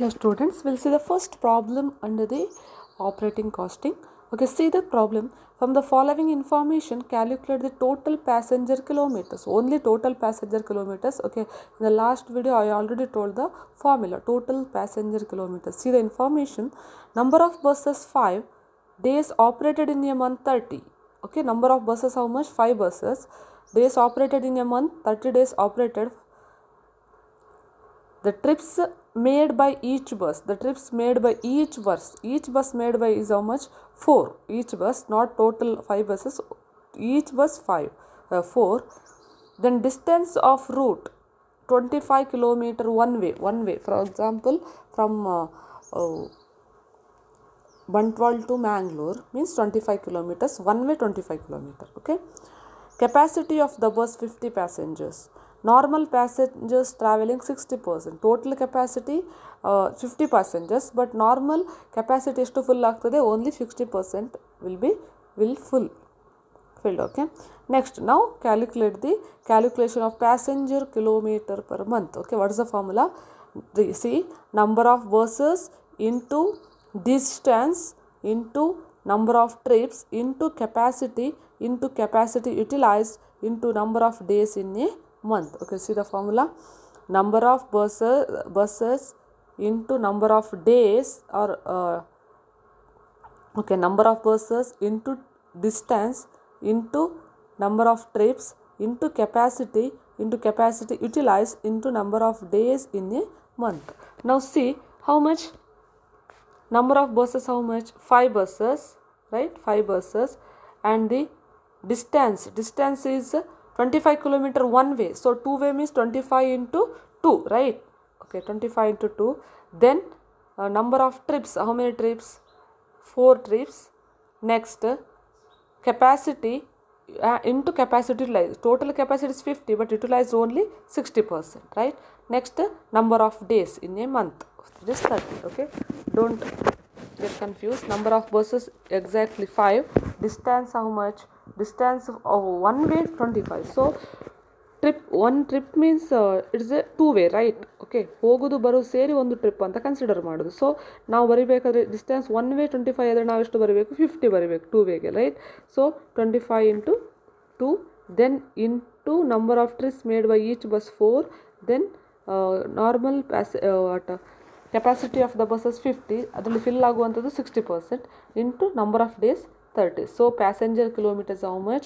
Hello students, we'll see the first problem under the operating costing. Okay, see the problem. From the following information, calculate the total passenger kilometers. Only total passenger kilometers. Okay, in the last video I already told the formula, total passenger kilometers. See the information. Number of buses 5, days operated in a month 30. Okay, number of buses how much? 5 buses. Days operated in a month, 30 days operated. The trips made by each bus, each bus made by is how much? 4. Each bus, not total 5 buses, each bus 4. Then distance of route 25 kilometer one way. For example, from Bantwal to Mangalore means 25 kilometers, one way 25 kilometer. Okay. Capacity of the bus 50 passengers. Normal passengers traveling 60%. Total capacity 50 passengers, but normal capacity is to full ಆಗ್ತದೆ, only 60% will filled. Okay. Next, now calculate the calculation of passenger kilometer per month. Okay, what is the formula? See, number of buses into distance into number of trips into capacity utilized into number of days in a month. Okay, see the formula. Number of buses into number of days, or number of buses into distance into number of trips into capacity utilized into number of days in a month. Now see how much number of buses, how much? 5 buses, right? 5 buses, and the distance is 25 kilometer one way, so two way means 25 into 2, right? Okay, 25 into 2. Then number of trips, how many trips? 4 trips. Next, capacity into capacity utilized. Total capacity is 50, but utilized only 60%, right? Next, number of days in a month, just 30. Okay, don't get confused. Number of buses exactly 5. Distance how much? Distance of one way 25. So one trip means it's a two way, right? Okay, ಹೋಗೋದು ಬರೋದು ಸೇರಿ ಒಂದು trip ಅಂತ consider ಮಾಡೋದು. So ನಾವು ಬರಿಬೇಕಾದ್ರೆ distance one way 25 ಆದರೆ ನಾವು ಎಷ್ಟು ಬರಬೇಕು? 50 ಬರಬೇಕು two ವೇಗೆ, right? So 25 into 2, then into number of trips made by each bus 4, then normal capacity of the bus is 50, ಅದರಲ್ಲಿ ಫಿಲ್ ಆಗುವಂಥದ್ದು 60% into number of days 30. So passenger kilometers how much?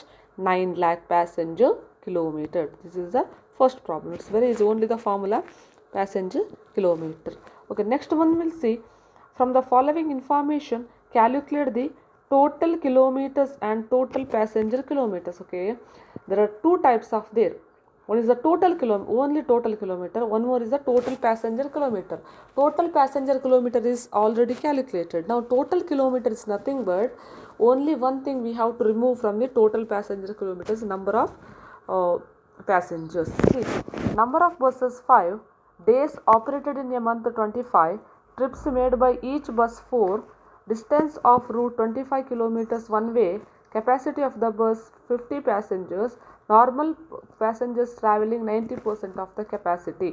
9 lakh passenger kilometer. This is the first problem. It's very easy, only the formula, passenger kilometer. Okay, next one we'll see. From the following information, calculate the total kilometers and total passenger kilometers. Okay, there are two types of there. One is the only total kilometer. One more is the total passenger kilometer. Total passenger kilometer is already calculated. Now total kilometer is nothing but only one thing we have to remove from the total passenger kilometers, number of passengers. See, number of buses 5, days operated in a month 25, trips made by each bus 4, distance of route 25 kilometers one way, capacity of the bus 50 passengers, normal passengers traveling 90% of the capacity.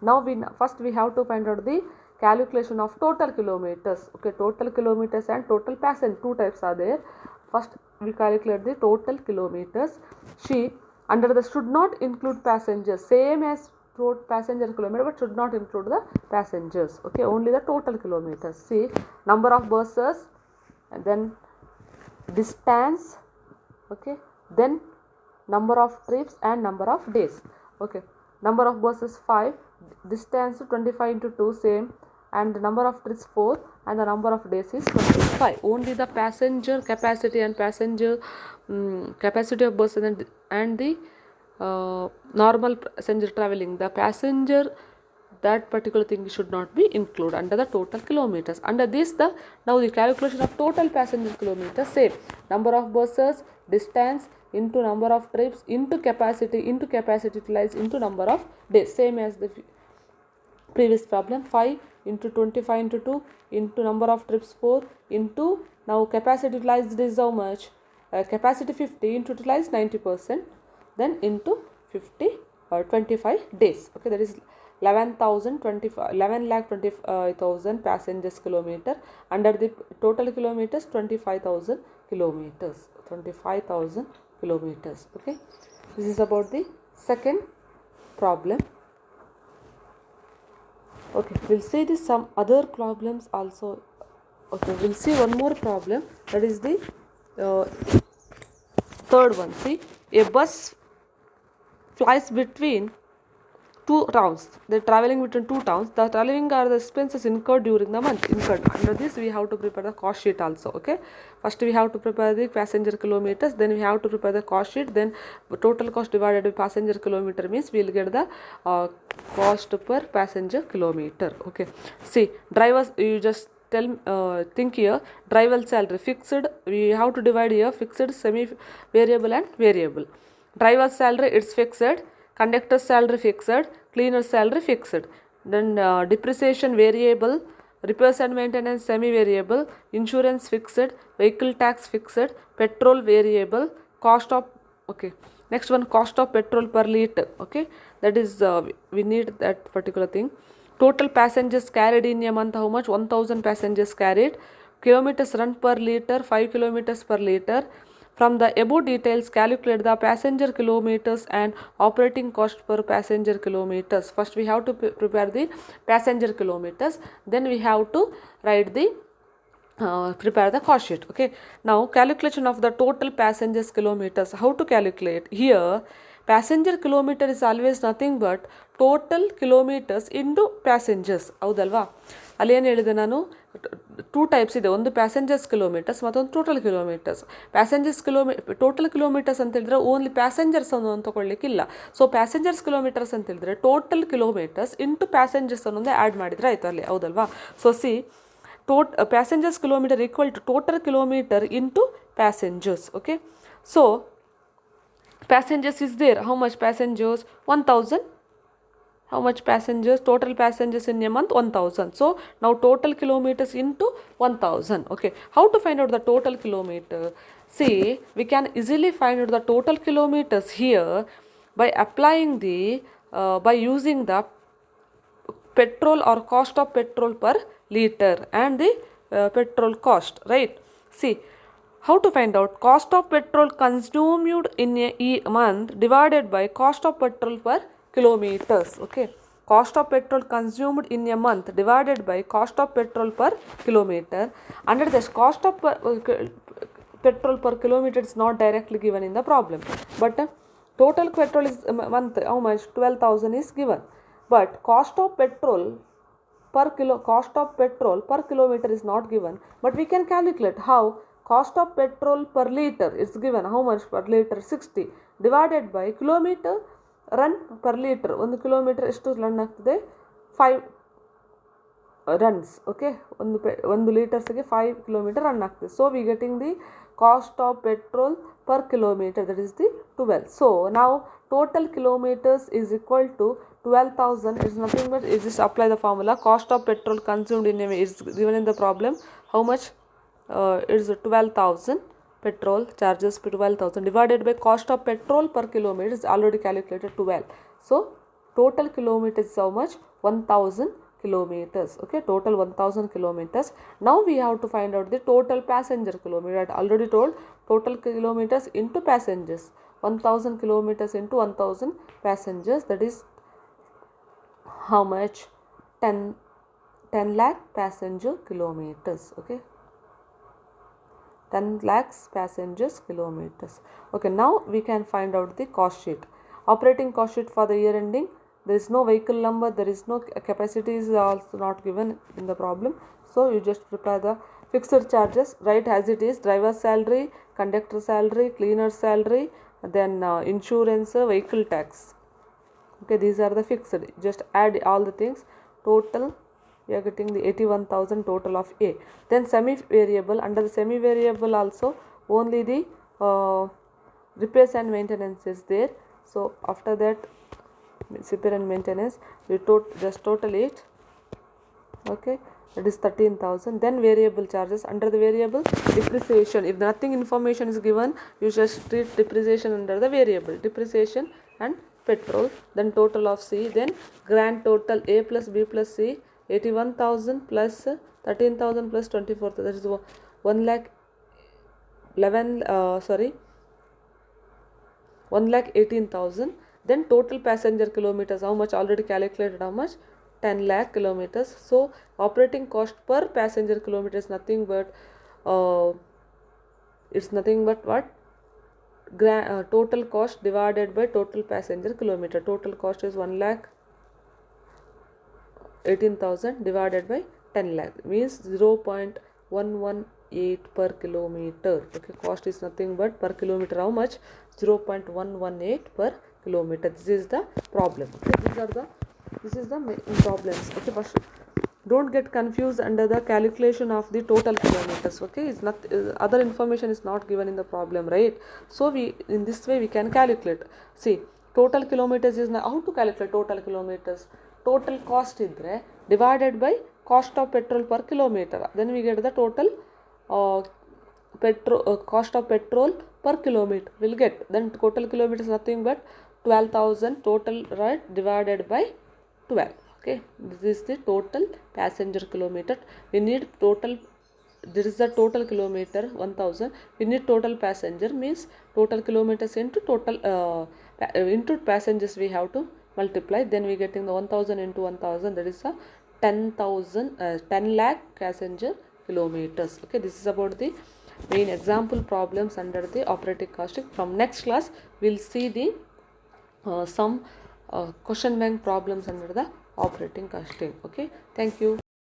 Now first we have to find out the calculation of total kilometers. Okay, total kilometers and total passenger, two types are there. First we calculate the total kilometers. See, under the should not include passengers, same as passenger kilometer, but should not include the passengers. Okay, only the total kilometers. See, number of buses, and then distance, okay, then number of trips and number of days. Okay, number of buses 5, distance 25 into 2, same, and the number of trips 4, and the number of days is 25. Only the passenger capacity and passenger capacity of bus and the normal passenger traveling, the passenger, that particular thing should not be included under the total kilometers. Under this, now the calculation of total passenger kilometers, same, number of buses, distance into number of trips into capacity utilized into number of days, same as the previous problem. 5 into 25 into 2 into number of trips 4 into now capacity utilized is how much? Capacity 50 into utilized 90%, then into 50 or 25 days. Okay, that is 11,20,000 passengers kilometer. Under the total kilometers, 25,000 kilometers. 25,000 kilometers. Okay, this is about the second problem. Okay, we'll see this some other problems also. Okay, we'll see one more problem, that is the third one. See, a bus flies between two towns. They're traveling between two towns. The traveling are the expenses incurred during the month. Under this, we have to prepare the cost sheet also. Okay, first we have to prepare the passenger kilometers, then we have to prepare the cost sheet, then total cost divided by passenger kilometer means we'll get the cost per passenger kilometer. Okay, see, drivers, you just think here, driver salary fixed, we have to divide here fixed, semi variable and variable. Driver salary, it's fixed, conductor salary fixed, cleaner salary fixed, then depreciation variable, repairs and maintenance semi variable, insurance fixed, vehicle tax fixed, petrol variable, cost of, okay, next one, cost of petrol per liter. Okay, that is we need that particular thing. Total passengers carried in a month, how much? 1,000 passengers carried. Kilometers run per liter, 5 kilometers per liter. From the above details, calculate the passenger kilometers and operating cost per passenger kilometers. First we have to prepare the passenger kilometers, then we have to write the prepare the cost sheet. Okay, now calculation of the total passengers kilometers. How to calculate? Here, passenger kilometer is always nothing but total kilometers into passengers. ಹೌದಲ್ವಾ? ಅಲ್ಲಿ ಏನು ಹೇಳಿದೆ ನಾನು, two types ಇದೆ, ಒಂದು passengers kilometres ಮತ್ತೊಂದು total kilometres. Passengers total kilometres ಅಂತ ಹೇಳಿದ್ರೆ ಓನ್ಲಿ ಪ್ಯಾಸೆಂಜರ್ಸ್ ಅನ್ನೋದು ತೊಗೊಳ್ಳಿಕ್ಕಿಲ್ಲ. ಸೊ ಪ್ಯಾಸೆಂಜರ್ಸ್ ಕಿಲೋಮೀಟರ್ಸ್ ಅಂತ ಹೇಳಿದ್ರೆ ಟೋಟಲ್ ಕಿಲೋಮೀಟರ್ಸ್ ಇಂಟು ಪ್ಯಾಸೆಂಜರ್ಸ್ ಅನ್ನೊಂದೇ ಆ್ಯಡ್ ಮಾಡಿದ್ರೆ ಆಯಿತು ಅಲ್ಲಿ. ಹೌದಲ್ವಾ? So see, passengers kilometer equal to total kilometer into passengers. Okay, so passengers is there, how much passengers? 1,000. How much passengers? Total passengers in a month, 1,000. So now total kilometers into 1,000. Okay, how to find out the total kilometer? See, we can easily find out the total kilometers here by applying the by using the petrol or cost of petrol per liter and the petrol cost, right? See, how to find out cost of petrol consumed in a month divided by cost of petrol per kilometers. Okay, cost of petrol consumed in a month divided by cost of petrol per kilometer. Under this, cost of petrol per kilometer is not directly given in the problem, but total petrol is month, how much? 12,000 is given. But cost of petrol per kilometer is not given, but we can calculate how. Cost of petrol per liter is given, how much per liter? 60 divided by kilometer run per liter. 1 kilometer ಎಷ್ಟು run ಆಗ್ತದೆ? 5 runs. Okay, ಒಂದು ಲೀಟರ್ಸ್ಗೆ 5 kilometre run ಆಗ್ತದೆ. So we getting the cost of petrol per kilometer, that is the 12. So now total kilometers is equal to 12,000. It's nothing but is just apply the formula. Cost of petrol consumed in a is given in the problem. How much? It is 12,000. Petrol charges 12,000 divided by cost of petrol per kilometer is already calculated 12. So total kilometers is how much? 1,000 kilometers. Okay, total 1,000 kilometers. Now we have to find out the total passenger kilometer. I already told total kilometers into passengers. 1,000 kilometers into 1,000 passengers, that is how much? 10 lakh passenger kilometers. Okay, 10 lakhs passengers kilometers. Okay, now we can find out the cost sheet. Operating cost sheet for the year ending. There is no vehicle number, there is no capacity is also not given in the problem. So you just prepare the fixed charges, write as it is: driver salary, conductor salary, cleaner salary, then insurance, vehicle tax. Okay, these are the fixed. Just add all the things. Total, we are getting the 81,000 total of A. Then semi variable. Under the semi variable also only the repairs and maintenance is there. So after that, repair and maintenance, we just total it. Okay, that is 13,000. Then variable charges. Under the variable, depreciation. If nothing information is given, you just treat depreciation under the variable. Depreciation and petrol, then total of C, then grand total A plus B plus C, 81,000 plus 13,000 plus 24,000, that is 1 lakh 1,18,000. Then total passenger kilometers, how much already calculated, how much? 10 lakh kilometers. So operating cost per passenger kilometer is nothing but what? Total cost divided by total passenger kilometer. Total cost is 1,18,000 divided by 10 lakh, means 0.118 per kilometer. Okay, cost is nothing but per kilometer, how much? 0.118 per kilometer. This is the problem. Okay, this is the main problems. Okay, but don't get confused under the calculation of the total kilometers. Okay, it's not other information is not given in the problem, right? So we, in this way we can calculate. See, total kilometers is now, how to calculate total kilometers? Total cost idre divided by cost of petrol per kilometer, then we get the total cost of petrol per kilometer will get. Then total kilometer is nothing but 12,000 total, right, divided by 12. Okay, this is the total passenger kilometer. We need total, this is the total kilometer 1000. We need total passenger, means total kilometers into total into passengers we have to multiply. Then we getting the 1000 into 1000, that is a 10 lakh passenger kilometers. Okay, this is about the main example problems under the operating costing. From next class we'll see the some question bank problems under the operating costing. Okay, thank you.